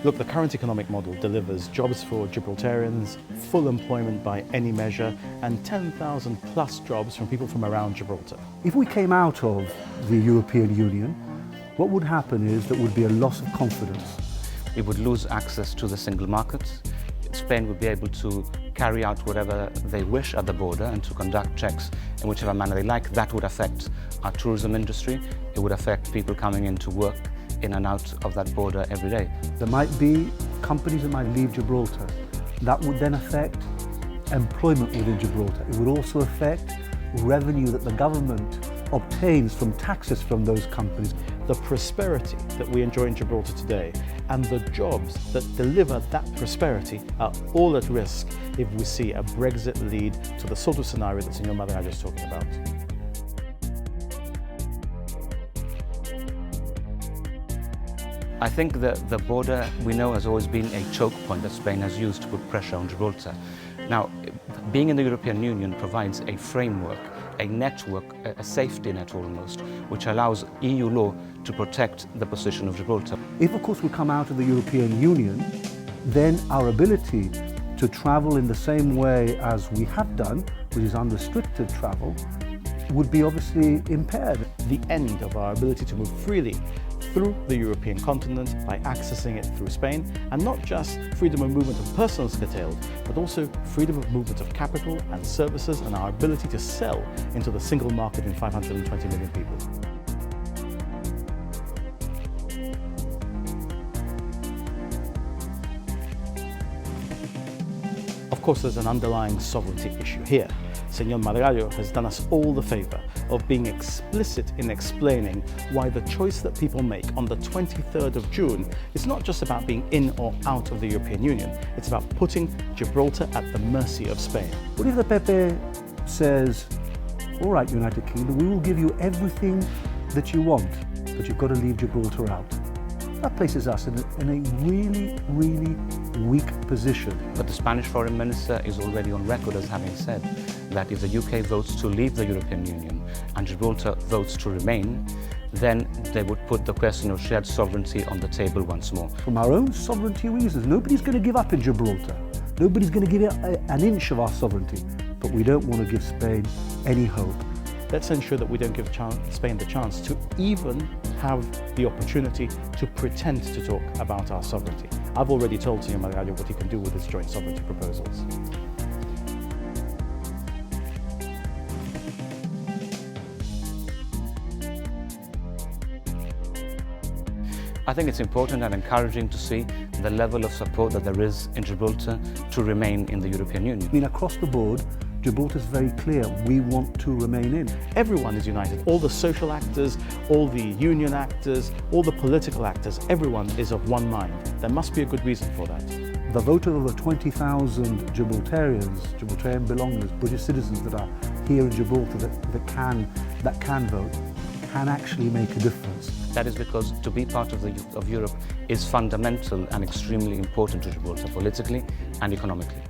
Look, the current economic model delivers jobs for Gibraltarians, full employment by any measure, and 10,000 plus jobs from people from around Gibraltar. If we came out of the European Union, what would happen is there would be a loss of confidence. We would lose access to the single market. Spain would be able to carry out whatever they wish at the border and to conduct checks in whichever manner they like. That would affect our tourism industry. It would affect people coming into work in and out of that border every day. There might be companies that might leave Gibraltar. That would then affect employment within Gibraltar. It would also affect revenue that the government obtains from taxes from those companies. The prosperity that we enjoy in Gibraltar today and the jobs that deliver that prosperity are all at risk if we see a Brexit lead to the sort of scenario that Senor Madrayo is talking about. I think that the border, we know, has always been a choke point that Spain has used to put pressure on Gibraltar. Now, being in the European Union provides a framework, a network, a safety net almost, which allows EU law to protect the position of Gibraltar. If, of course, we come out of the European Union, then our ability to travel in the same way as we have done, which is unrestricted travel, would be obviously impaired. The end of our ability to move freely through the European continent by accessing it through Spain, and not just freedom of movement of persons curtailed, but also freedom of movement of capital and services and our ability to sell into the single market in 520 million people. Of course, there's an underlying sovereignty issue here. Senor Madrayo has done us all the favour of being explicit in explaining why the choice that people make on the 23rd of June is not just about being in or out of the European Union, it's about putting Gibraltar at the mercy of Spain. What if the PP says, all right, United Kingdom, we will give you everything that you want, but you've got to leave Gibraltar out? That places us in a really, really weak position. But the Spanish Foreign Minister is already on record as having said that if the UK votes to leave the European Union and Gibraltar votes to remain, then they would put the question of shared sovereignty on the table once more. From our own sovereignty reasons, nobody's going to give up in Gibraltar. Nobody's going to give an inch of our sovereignty, but we don't want to give Spain any hope. Let's ensure that we don't give Spain the chance to even have the opportunity to pretend to talk about our sovereignty. I've already told Senor Madrayo what he can do with his joint sovereignty proposals. I think it's important and encouraging to see the level of support that there is in Gibraltar to remain in the European Union. I mean, across the board, Gibraltar is very clear, we want to remain in. Everyone is united, all the social actors, all the union actors, all the political actors, everyone is of one mind. There must be a good reason for that. The vote of over 20,000 Gibraltarian belongers, British citizens that are here in Gibraltar that can vote, can actually make a difference. That is because to be part of Europe is fundamental and extremely important to Gibraltar politically and economically.